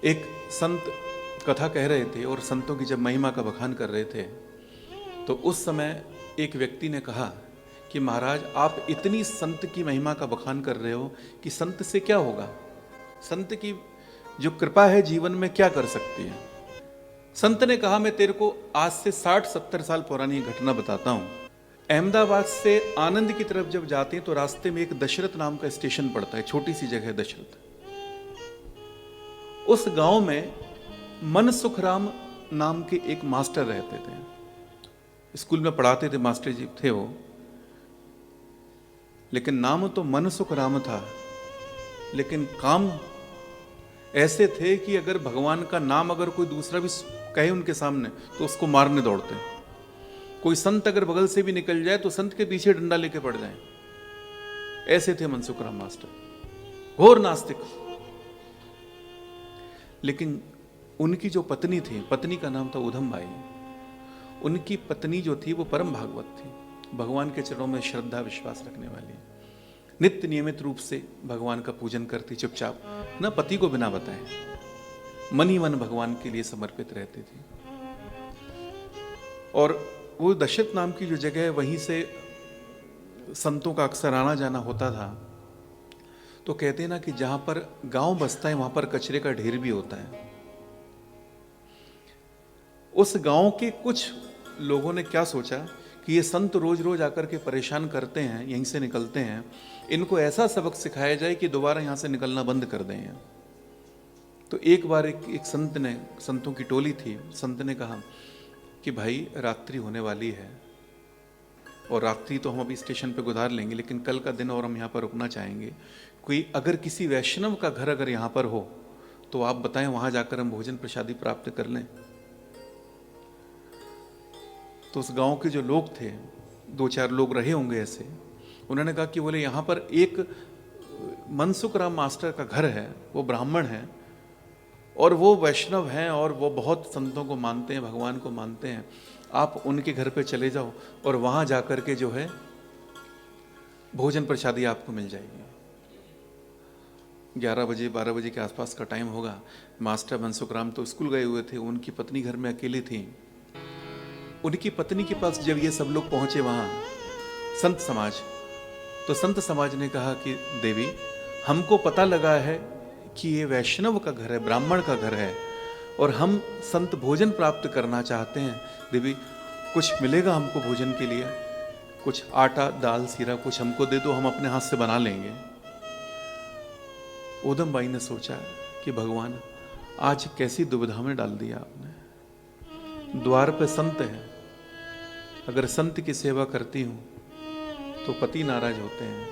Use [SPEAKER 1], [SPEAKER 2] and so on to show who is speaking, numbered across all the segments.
[SPEAKER 1] एक संत कथा कह रहे थे और संतों की जब महिमा का बखान कर रहे थे तो उस समय एक व्यक्ति ने कहा कि महाराज आप इतनी संत की महिमा का बखान कर रहे हो कि संत से क्या होगा, संत की जो कृपा है जीवन में क्या कर सकती है। संत ने कहा मैं तेरे को आज से 60-70 साल पुरानी घटना बताता हूं। अहमदाबाद से आनंद की तरफ जब जाते हैं तो रास्ते में एक दशरथ नाम का स्टेशन पड़ता है, छोटी सी जगह दशरथ। उस गांव में मनसुखराम नाम के एक मास्टर रहते थे, स्कूल में पढ़ाते थे, मास्टर जी थे वो, लेकिन नाम तो मनसुखराम था, लेकिन काम ऐसे थे कि अगर भगवान का नाम अगर कोई दूसरा भी कहे उनके सामने तो उसको मारने दौड़ते। कोई संत अगर बगल से भी निकल जाए तो संत के पीछे डंडा लेके पड़ जाए, ऐसे थे मनसुखराम मास्टर, घोर नास्तिक। लेकिन उनकी जो पत्नी थी, पत्नी का नाम था उधम बाई, उनकी पत्नी जो थी वो परम भागवत थी, भगवान के चरणों में श्रद्धा विश्वास रखने वाली, नित्य नियमित रूप से भगवान का पूजन करती, चुपचाप ना पति को बिना बताए मन ही मन भगवान के लिए समर्पित रहती थी। और वो दशरथ नाम की जो जगह है वहीं से संतों का अक्सर आना जाना होता था। तो कहते हैं ना कि जहां पर गांव बसता है वहां पर कचरे का ढेर भी होता है। उस गांव के कुछ लोगों ने क्या सोचा कि ये संत रोज रोज आकर के परेशान करते हैं, यहीं से निकलते हैं, इनको ऐसा सबक सिखाया जाए कि दोबारा यहां से निकलना बंद कर दें। तो एक बार एक संत ने, संतों की टोली थी, संत ने कहा कि भाई रात्रि होने वाली है और रात्रि तो हम अभी स्टेशन पे गुजार लेंगे, लेकिन कल का दिन और हम यहाँ पर रुकना चाहेंगे। कोई अगर किसी वैष्णव का घर अगर यहाँ पर हो तो आप बताएं, वहां जाकर हम भोजन प्रसादी प्राप्त कर लें। तो उस गांव के जो लोग थे, 2-4 लोग रहे होंगे ऐसे, उन्होंने कहा कि बोले यहाँ पर एक मनसुखराम मास्टर का घर है, वो ब्राह्मण है और वो वैष्णव हैं और वो बहुत संतों को मानते हैं, भगवान को मानते हैं, आप उनके घर पे चले जाओ और वहां जाकर के जो है भोजन प्रसादी आपको मिल जाएगी। 11 बजे 12 बजे के आसपास का टाइम होगा। मास्टर मनसुखराम तो स्कूल गए हुए थे, उनकी पत्नी घर में अकेली थी। उनकी पत्नी के पास जब ये सब लोग पहुंचे वहां संत समाज, तो संत समाज ने कहा कि देवी हमको पता लगा है कि ये वैष्णव का घर है, ब्राह्मण का घर है और हम संत भोजन प्राप्त करना चाहते हैं। देवी कुछ मिलेगा हमको भोजन के लिए, कुछ आटा दाल सीरा कुछ हमको दे दो, हम अपने हाथ से बना लेंगे। उधम बाई ने सोचा कि भगवान आज कैसी दुविधा में डाल दिया आपने। द्वार पे संत है, अगर संत की सेवा करती हूं तो पति नाराज होते हैं,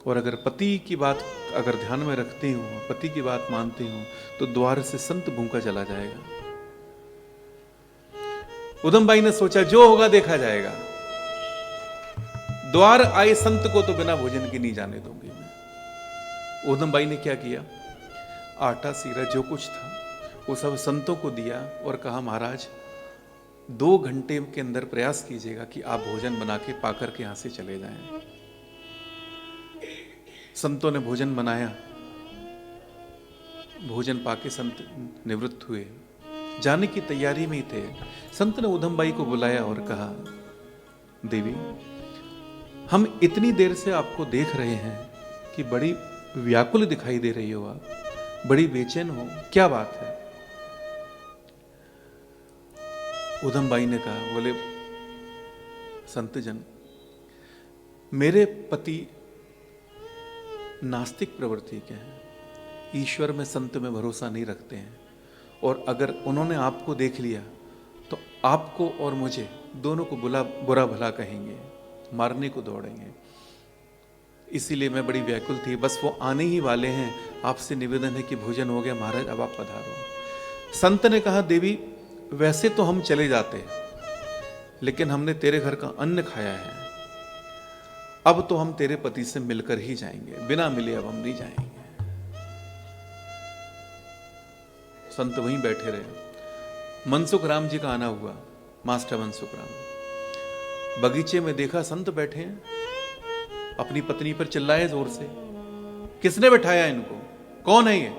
[SPEAKER 1] और अगर पति की बात अगर ध्यान में रखती हूं, पति की बात मानती हूं, तो द्वार से संत भूखा चला जाएगा। उधम बाई ने सोचा जो होगा देखा जाएगा, द्वार आए संत को तो बिना भोजन के नहीं जाने दूंगी मैं। उधम बाई ने क्या किया, आटा सीरा जो कुछ था वो सब संतों को दिया और कहा महाराज 2 घंटे के अंदर प्रयास कीजिएगा कि आप भोजन बना के पाकर के यहां से चले जाएं। संतों ने भोजन बनाया, भोजन पाके संत निवृत्त हुए, जाने की तैयारी में ही थे। संत ने उधम बाई को बुलाया और कहा देवी हम इतनी देर से आपको देख रहे हैं कि बड़ी व्याकुल दिखाई दे रही हो, आप बड़ी बेचैन हो, क्या बात है। उधम बाई ने कहा, बोले संत जन मेरे पति नास्तिक प्रवृत्ति के हैं, ईश्वर में संत में भरोसा नहीं रखते हैं, और अगर उन्होंने आपको देख लिया तो आपको और मुझे दोनों को बुरा भला कहेंगे, मारने को दौड़ेंगे। इसीलिए मैं बड़ी व्याकुल थी, बस वो आने ही वाले हैं, आपसे निवेदन है कि भोजन हो गया महाराज, अब आप पधारो। संत ने कहा देवी वैसे तो हम चले जाते हैं, लेकिन हमने तेरे घर का अन्न खाया है, अब तो हम तेरे पति से मिलकर ही जाएंगे, बिना मिले अब हम नहीं जाएंगे। संत वहीं बैठे रहे। मनसुखराम जी का आना हुआ, मास्टर मनसुखराम बगीचे में देखा संत बैठे हैं, अपनी पत्नी पर चिल्लाए जोर से, किसने बैठाया इनको, कौन है ये।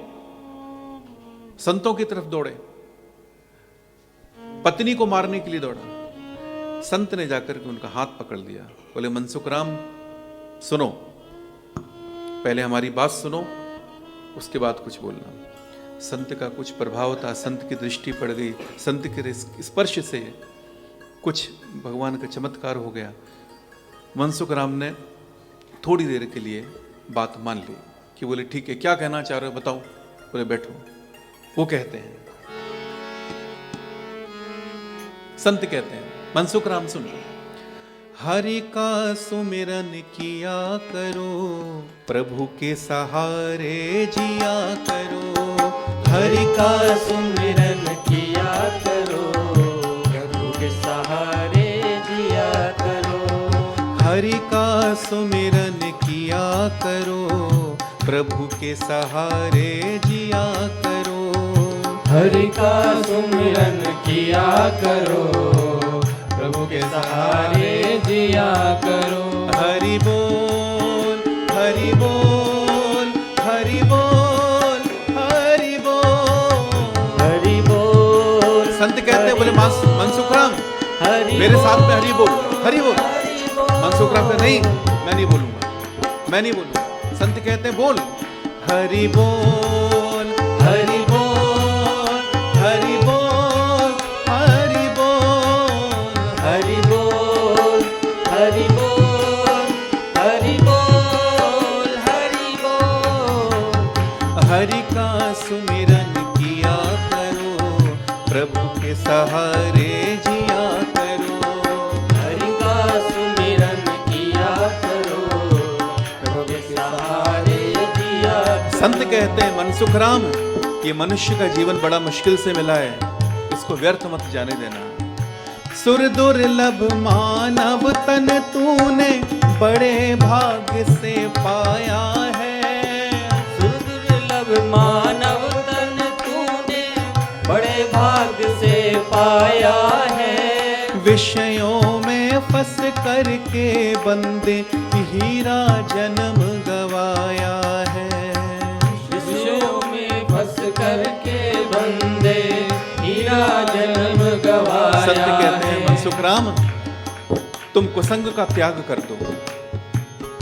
[SPEAKER 1] संतों की तरफ दौड़े, पत्नी को मारने के लिए दौड़ा। संत ने जाकर के उनका हाथ पकड़ लिया, बोले मनसुख राम सुनो, पहले हमारी बात सुनो, उसके बाद कुछ बोलना। संत का कुछ प्रभाव था, संत की दृष्टि पड़ गई, संत के स्पर्श से कुछ भगवान का चमत्कार हो गया। मनसुख राम ने थोड़ी देर के लिए बात मान ली कि बोले ठीक है, क्या कहना चाह रहे हो बताओ। बोले बैठो। वो कहते हैं, संत कहते हैं, मनसुख राम सुन, हरि का सुमिरन किया करो, प्रभु के सहारे जिया करो।
[SPEAKER 2] हरि का सुमिरन किया करो, प्रभु के सहारे जिया करो।
[SPEAKER 1] हरि का सुमिरन किया करो, प्रभु के सहारे जिया करो।
[SPEAKER 2] हरि का सुमिरन किया करो, प्रभु के सहारे जिया करो।
[SPEAKER 1] हरि बोल, हरि बोल, हरि बोल, हरि बोल,
[SPEAKER 2] हरि बोल।
[SPEAKER 1] संत कहते हैं, बोले मनसुख राम मेरे साथ में हरि बोल, हरि बोल। मनसुख राम कहते नहीं, मैं नहीं बोलूंगा, मैं नहीं बोलूंगा। संत कहते हैं बोल, हरि बोल, हरि बोल, हरि बोल, हरि बोल,
[SPEAKER 2] हरि बोल, हरि बोल, हरि बोल, हरि बोल।
[SPEAKER 1] हरि का सुमिरन किया करो, प्रभु के सहारे जिया करो।
[SPEAKER 2] हरि का सुमिरन किया करो, प्रभु के सहारे जिया करो।
[SPEAKER 1] संत कहते हैं मनसुख राम, ये मनुष्य का जीवन बड़ा मुश्किल से मिला है, इसको व्यर्थ मत जाने देना। सुर दुर्लभ मानव तन तूने बड़े भाग्य से पाया है।
[SPEAKER 2] सुर दुर्लभ मानव तन तूने बड़े भाग्य से पाया है।
[SPEAKER 1] विषयों में फंस करके बंदे हीरा जन्म गवाया है।
[SPEAKER 2] विषयों में फंस करके बंदे हीरा जन्म गवाया।
[SPEAKER 1] संत कहते हैं मनसुख राम, तुम कुसंग का त्याग कर दो,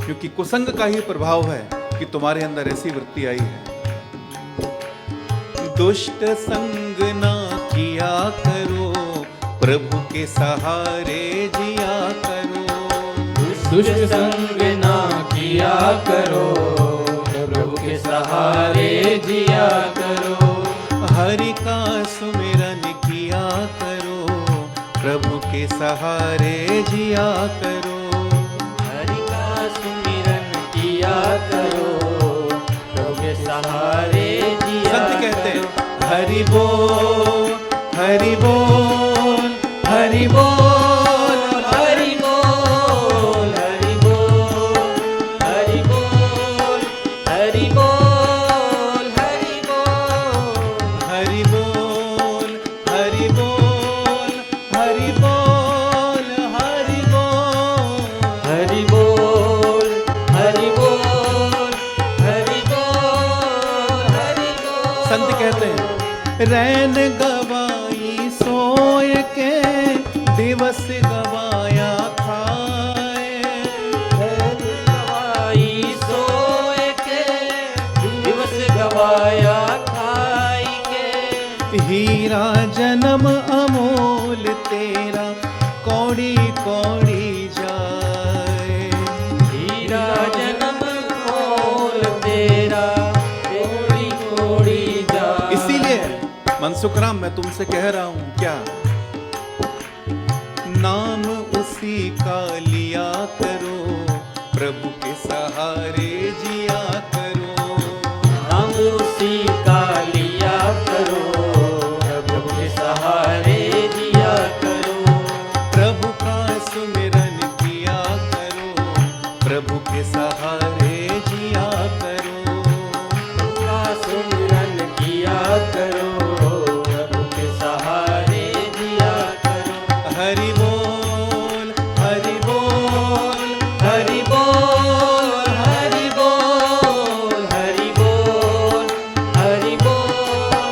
[SPEAKER 1] क्योंकि कुसंग का ही प्रभाव है कि तुम्हारे अंदर ऐसी वृत्ति आई है। दुष्ट संग ना किया करो, प्रभु के सहारे जिया करो।
[SPEAKER 2] दुष्ट संग ना किया करो, प्रभु के सहारे जिया करो।
[SPEAKER 1] हरि का सुमिरन किया करो, प्रभु के सहारे जिया करो।
[SPEAKER 2] हरि का सुमिरन किया करो, प्रभु के सहारे जिया
[SPEAKER 1] संत कहते हैं,
[SPEAKER 2] करो।
[SPEAKER 1] हरि बोल, हरि बोल, हरि बोल,
[SPEAKER 2] हरि बोल, हरि बोल, हरि बोल, हरि बोल, हरि बोल।
[SPEAKER 1] हरि बोल, हरि बोल, हरि बोल, हरि बोल,
[SPEAKER 2] हरि बोल, हरि बोल, हरि बोल, हरि बोल।
[SPEAKER 1] संत कहते हैं, रैन गवाई सोय के दिवस गवाया खाए।
[SPEAKER 2] रैन गवाई सोए के दिवस गवाया खाई के।
[SPEAKER 1] हीरा जन्म अमोल तेरा कौड़ी कौड़ी जाए।
[SPEAKER 2] हीरा जन्म खोल तेरा कोड़ी कोड़ी जा।
[SPEAKER 1] इसीलिए मनसुख राम मैं तुमसे कह रहा हूं, क्या नाम उसी का लिया करो, प्रभु के सहारे जिया करो।
[SPEAKER 2] नाम उसी का लिया करो, प्रभु के सहारे जिया करो।
[SPEAKER 1] प्रभु का सुमिरन किया करो, प्रभु के सहारे जिया करो।
[SPEAKER 2] का सुमिरन किया करो, प्रभु के सहारे जिया करो।
[SPEAKER 1] हरि बोल, हरि बोल, हरि
[SPEAKER 2] बोल, हरि बोल, हरि बोल, हरि बोल,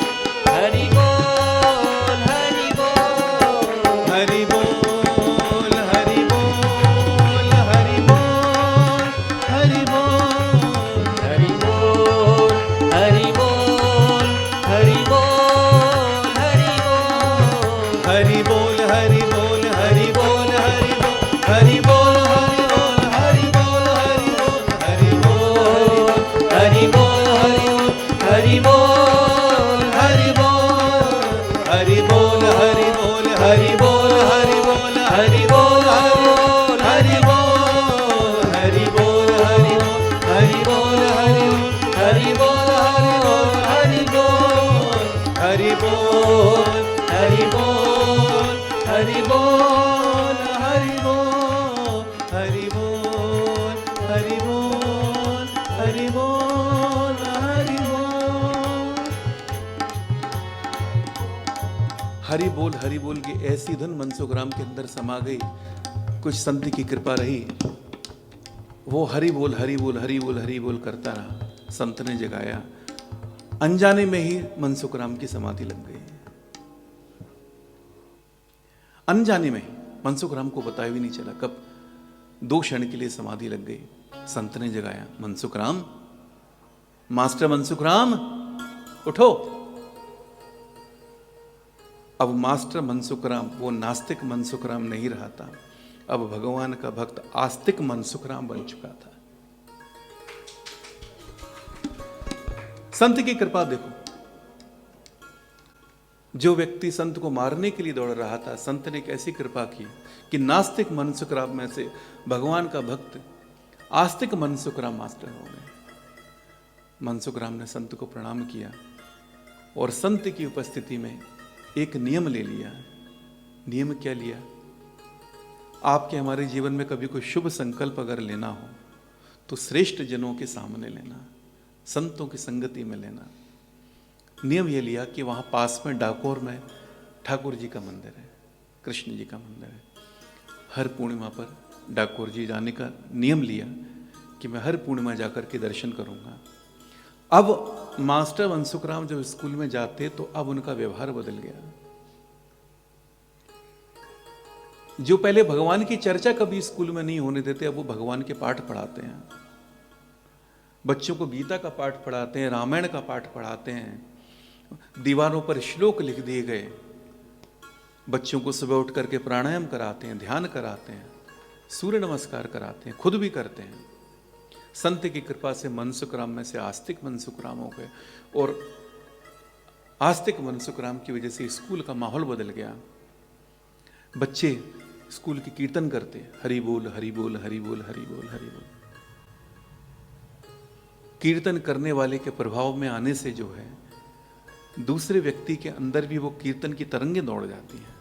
[SPEAKER 2] हरि बोल हरि बोल हरि बोल
[SPEAKER 1] हरि बोल हरि बोल हरि बोल हरि बोल हरि बोल। हरि बोल की ऐसी धुन मनसुख राम के अंदर समा गई, कुछ संत की कृपा रही, वो हरि बोल हरि बोल हरि बोल हरि बोल करता रहा। संत ने जगाया, अनजाने में ही मनसुख राम की समाधि लग गई। अनजाने में ही मनसुख राम को बताया भी नहीं चला कब 2 क्षण के लिए समाधि लग गई। संत ने जगाया, मनसुख राम, मास्टर मनसुख राम उठो। अब मास्टर मनसुख राम वो नास्तिक मनसुख राम नहीं रहा था, अब भगवान का भक्त आस्तिक मनसुख राम बन चुका था। संत की कृपा देखो, जो व्यक्ति संत को मारने के लिए दौड़ रहा था, संत ने कैसी कृपा की कि नास्तिक मनसुख राम में से भगवान का भक्त आस्तिक मनसुख राम मास्टर हो गए। मनसुख राम ने संत को प्रणाम किया और संत की उपस्थिति में एक नियम ले लिया। नियम क्या लिया? आपके हमारे जीवन में कभी कोई शुभ संकल्प अगर लेना हो तो श्रेष्ठ जनों के सामने लेना, संतों की संगति में लेना। नियम ये लिया कि वहाँ पास में डाकोर में ठाकुर जी का मंदिर है, कृष्ण जी का मंदिर है। हर पूर्णिमा पर डाकोर जी जाने का नियम लिया कि मैं हर पूर्णिमा जाकर के दर्शन करूँगा। अब मास्टर मनसुख राम जब स्कूल में जाते तो अब उनका व्यवहार बदल गया। जो पहले भगवान की चर्चा कभी स्कूल में नहीं होने देते, अब वो भगवान के पाठ पढ़ाते हैं। बच्चों को गीता का पाठ पढ़ाते हैं, रामायण का पाठ पढ़ाते हैं, दीवारों पर श्लोक लिख दिए गए। बच्चों को सुबह उठ करके प्राणायाम कराते हैं, ध्यान कराते हैं, सूर्य नमस्कार कराते हैं, खुद भी करते हैं। संत की कृपा से मनसुख राम में से आस्तिक मनसुख राम हो गए और आस्तिक मनसुख राम की वजह से स्कूल का माहौल बदल गया। बच्चे स्कूल की कीर्तन करते, हरि बोल हरि बोल हरि बोल हरि बोल हरि बोल। कीर्तन करने वाले के प्रभाव में आने से जो है दूसरे व्यक्ति के अंदर भी वो कीर्तन की तरंगें दौड़ जाती हैं।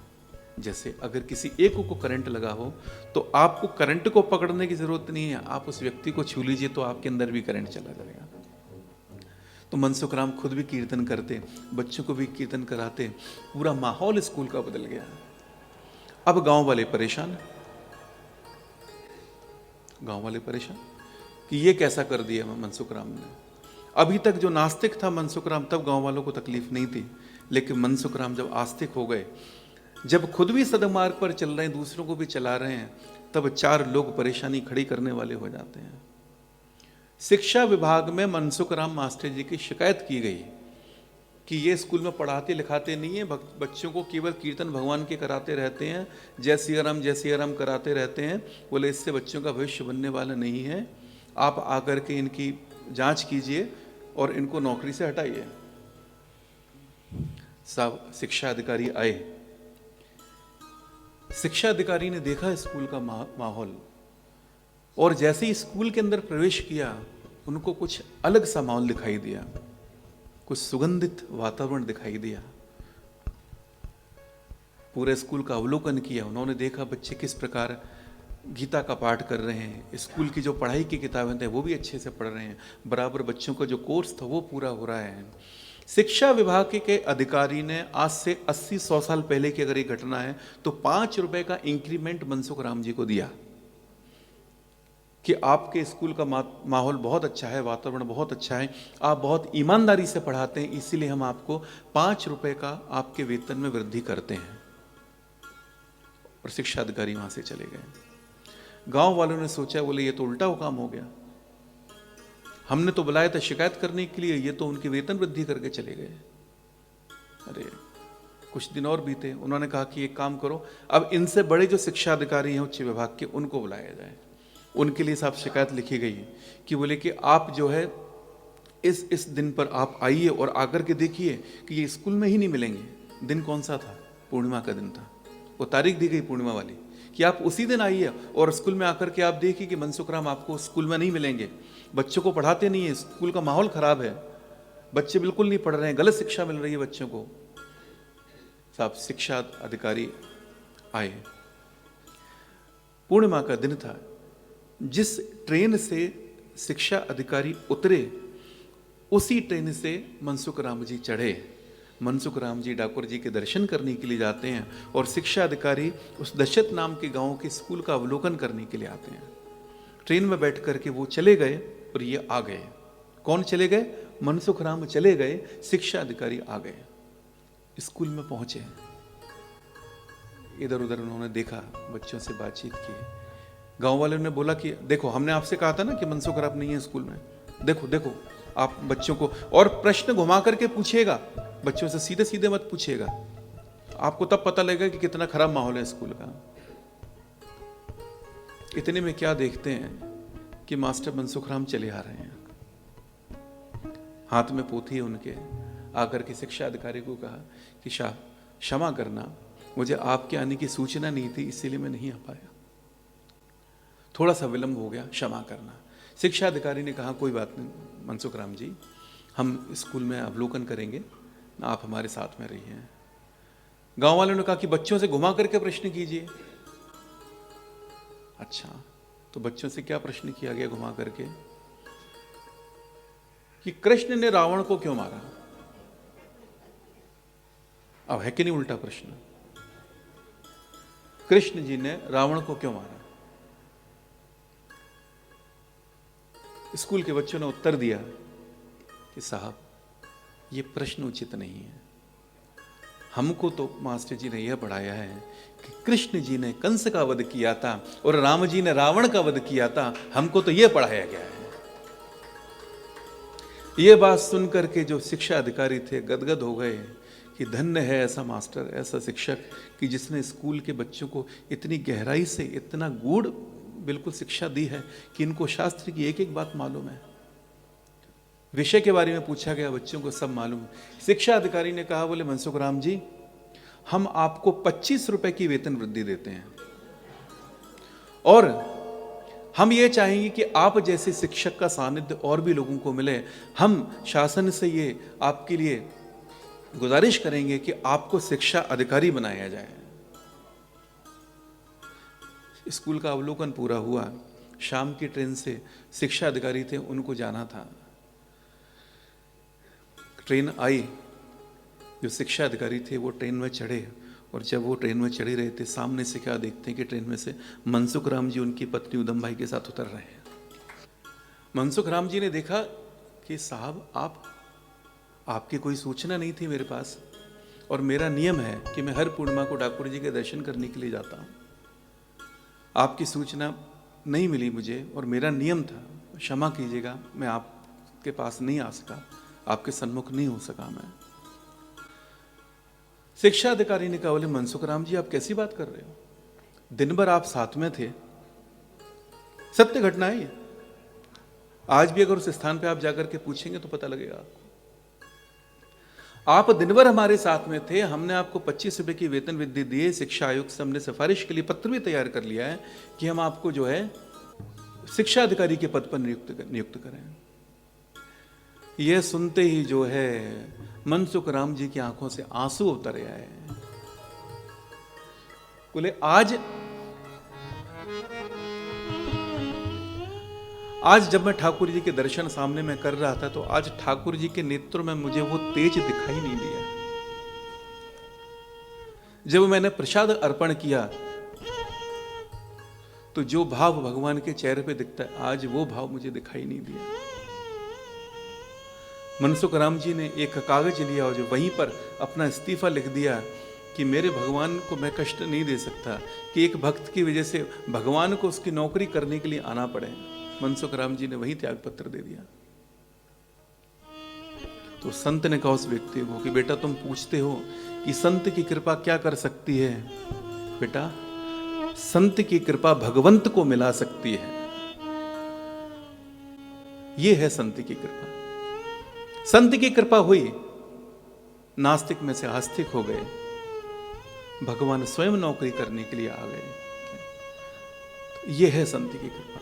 [SPEAKER 1] जैसे अगर किसी एक को करंट लगा हो तो आपको करंट को पकड़ने की जरूरत नहीं है, आप उस व्यक्ति को छू लीजिए तो आपके अंदर भी करंट चला जाएगा। तो मनसुख राम खुद भी कीर्तन करते, बच्चों को भी कीर्तन कराते, पूरा माहौल स्कूल का बदल गया। अब गांव वाले परेशान कि ये कैसा कर दिया मनसुख राम ने। अभी तक जो नास्तिक था मनसुख राम, तब गांव वालों को तकलीफ नहीं थी, लेकिन मनसुख राम जब आस्तिक हो गए, जब खुद भी सदमार्ग पर चल रहे हैं, दूसरों को भी चला रहे हैं, तब 4 लोग परेशानी खड़ी करने वाले हो जाते हैं। शिक्षा विभाग में मनसुख राम मास्टर जी की शिकायत की गई कि ये स्कूल में पढ़ाते लिखाते नहीं है, बच्चों को केवल कीर्तन भगवान के कराते रहते हैं, जय सिया राम कराते रहते हैं। बोले इससे बच्चों का भविष्य बनने वाला नहीं है, आप आकर के इनकी जांच कीजिए और इनको नौकरी से हटाइए। साहब शिक्षा अधिकारी आए, शिक्षा अधिकारी ने देखा स्कूल का माहौल और जैसे ही स्कूल के अंदर प्रवेश किया उनको कुछ अलग सा माहौल दिखाई दिया, कुछ सुगंधित वातावरण दिखाई दिया। पूरे स्कूल का अवलोकन किया, उन्होंने देखा बच्चे किस प्रकार गीता का पाठ कर रहे हैं, स्कूल की जो पढ़ाई की किताबें थे वो भी अच्छे से पढ़ रहे हैं, बराबर बच्चों का जो कोर्स था वो पूरा हो रहा है। शिक्षा विभाग के अधिकारी ने आज से 80-100 साल पहले की अगर ये घटना है तो 5 रुपए का इंक्रीमेंट मनसुख राम जी को दिया कि आपके स्कूल का माहौल बहुत अच्छा है, वातावरण बहुत अच्छा है, आप बहुत ईमानदारी से पढ़ाते हैं, इसीलिए हम आपको 5 रुपए का आपके वेतन में वृद्धि करते हैं। और शिक्षा अधिकारी वहां से चले गए। गांव वालों ने सोचा, बोले ये तो उल्टा काम हो गया, हमने तो बुलाया था शिकायत करने के लिए, ये तो उनकी वेतन वृद्धि करके चले गए। अरे कुछ दिन और बीते, उन्होंने कहा कि एक काम करो, अब इनसे बड़े जो शिक्षा अधिकारी हैं उच्च विभाग के, उनको बुलाया जाए। उनके लिए साहब शिकायत लिखी गई कि बोले कि आप जो है इस दिन पर आप आइए और आकर के देखिए कि ये स्कूल में ही नहीं मिलेंगे। दिन कौन सा था? पूर्णिमा का दिन था, वो तारीख दी गई पूर्णिमा वाली कि आप उसी दिन आइए और स्कूल में आकर के आप देखिए कि मनसुख राम आपको स्कूल में नहीं मिलेंगे, बच्चों को पढ़ाते नहीं है, स्कूल का माहौल खराब है, बच्चे बिल्कुल नहीं पढ़ रहे हैं, गलत शिक्षा मिल रही है बच्चों को। साहब शिक्षा अधिकारी आए, पूर्णिमा का दिन था। जिस ट्रेन से शिक्षा अधिकारी उतरे उसी ट्रेन से मनसुख राम जी चढ़े। मनसुख राम जी ठाकुर जी के दर्शन करने के लिए जाते हैं और शिक्षा अधिकारी उस दशरथ नाम के गांव के स्कूल का अवलोकन करने के लिए आते हैं। ट्रेन में बैठ करके वो चले गए और ये आ गए। कौन चले गए? मनसुख राम चले गए, शिक्षा अधिकारी आ गए। स्कूल में पहुंचे, इधर उधर उन्होंने देखा, बच्चों से बातचीत की। गांव वालों ने बोला कि देखो, हमने आपसे कहा था ना कि मनसुख राम नहीं है स्कूल में, देखो देखो। आप बच्चों को और प्रश्न घुमा करके पूछिएगा, बच्चों से सीधे सीधे मत पूछिएगा, आपको तब पता लगेगा कि कितना खराब माहौल है स्कूल का। इतने में क्या देखते हैं कि मास्टर मनसुख राम चले आ रहे हैं, हाथ में पोथी है उनके। आकर के शिक्षा अधिकारी को कहा कि साहब क्षमा करना, मुझे आपके आने की सूचना नहीं थी, इसीलिए मैं नहीं आ पाया, थोड़ा सा विलंब हो गया, क्षमा करना। शिक्षा अधिकारी ने कहा कोई बात नहीं मनसुख राम जी, हम स्कूल में अवलोकन करेंगे, आप हमारे साथ में रहिए। गांव वालों ने कहा कि बच्चों से घुमा करके प्रश्न कीजिए। अच्छा, तो बच्चों से क्या प्रश्न किया गया घुमा करके? कि कृष्ण ने रावण को क्यों मारा? अब है कि नहीं उल्टा प्रश्न? कृष्ण जी ने रावण को क्यों मारा? स्कूल के बच्चों ने उत्तर दिया कि साहब ये प्रश्न उचित नहीं है, हमको तो मास्टर जी ने यह पढ़ाया है कि कृष्ण जी ने कंस का वध किया था और राम जी ने रावण का वध किया था, हमको तो यह पढ़ाया गया है। यह बात सुनकर के जो शिक्षा अधिकारी थे गदगद हो गए कि धन्य है ऐसा मास्टर, ऐसा शिक्षक कि जिसने स्कूल के बच्चों को इतनी गहराई से, इतना गूढ़ बिल्कुल शिक्षा दी है कि इनको शास्त्र की एक एक बात मालूम है। विषय के बारे में पूछा गया, बच्चों को सब मालूम। शिक्षा अधिकारी ने कहा, बोले मनसुख राम जी, हम आपको 25 रुपए की वेतन वृद्धि देते हैं और हम ये चाहेंगे कि आप जैसे शिक्षक का सानिध्य और भी लोगों को मिले। हम शासन से ये आपके लिए गुजारिश करेंगे कि आपको शिक्षा अधिकारी बनाया जाए। स्कूल का अवलोकन पूरा हुआ, शाम की ट्रेन से शिक्षा अधिकारी थे, उनको जाना था। ट्रेन आई, जो शिक्षा अधिकारी थे वो ट्रेन में चढ़े और जब वो ट्रेन में चढ़े रहे थे, सामने से क्या देखते हैं कि ट्रेन में से मनसुख राम जी उनकी पत्नी उदम भाई के साथ उतर रहे हैं। मनसुख राम जी ने देखा कि साहब आपकी कोई सूचना नहीं थी मेरे पास, और मेरा नियम है कि मैं हर पूर्णिमा को ठाकुर जी के दर्शन करने के लिए जाता हूँ। आपकी सूचना नहीं मिली मुझे और मेरा नियम था, क्षमा कीजिएगा, मैं आपके पास नहीं आ सका, आपके सन्मुख नहीं हो सका मैं। शिक्षा अधिकारी ने कहा, बोले मनसुख राम जी आप कैसी बात कर रहे हो, दिन भर आप साथ में थे, सत्य घटना है ये। आज भी अगर उस स्थान पे आप जाकर के पूछेंगे तो पता लगेगा आपको। आप दिन भर हमारे साथ में थे, हमने आपको 25 रुपए की वेतन वृद्धि दी। शिक्षा आयोग से हमने सिफारिश के लिए पत्र भी तैयार कर लिया है कि हम आपको जो है शिक्षा अधिकारी के पद पर नियुक्त करें। यह सुनते ही जो है मनसुख राम जी की आंखों से आंसू उतर आए। बोले आज जब मैं ठाकुर जी के दर्शन सामने में कर रहा था तो आज ठाकुर जी के नेत्रों में मुझे वो तेज दिखाई नहीं दिया। जब मैंने प्रसाद अर्पण किया तो जो भाव भगवान के चेहरे पे दिखता है, आज वो भाव मुझे दिखाई नहीं दिया। मनसुख राम जी ने एक कागज लिया और जो वहीं पर अपना इस्तीफा लिख दिया कि मेरे भगवान को मैं कष्ट नहीं दे सकता कि एक भक्त की वजह से भगवान को उसकी नौकरी करने के लिए आना पड़े। मनसुख राम जी ने वही त्याग पत्र दे दिया। तो संत ने कहा उस व्यक्ति को कि बेटा तुम पूछते हो कि संत की कृपा क्या कर सकती है। बेटा, संत की कृपा भगवंत को मिला सकती है। यह है संत की कृपा। संत की कृपा हुई, नास्तिक में से आस्तिक हो गए, भगवान स्वयं नौकरी करने के लिए आ गए। यह है संत की कृपा।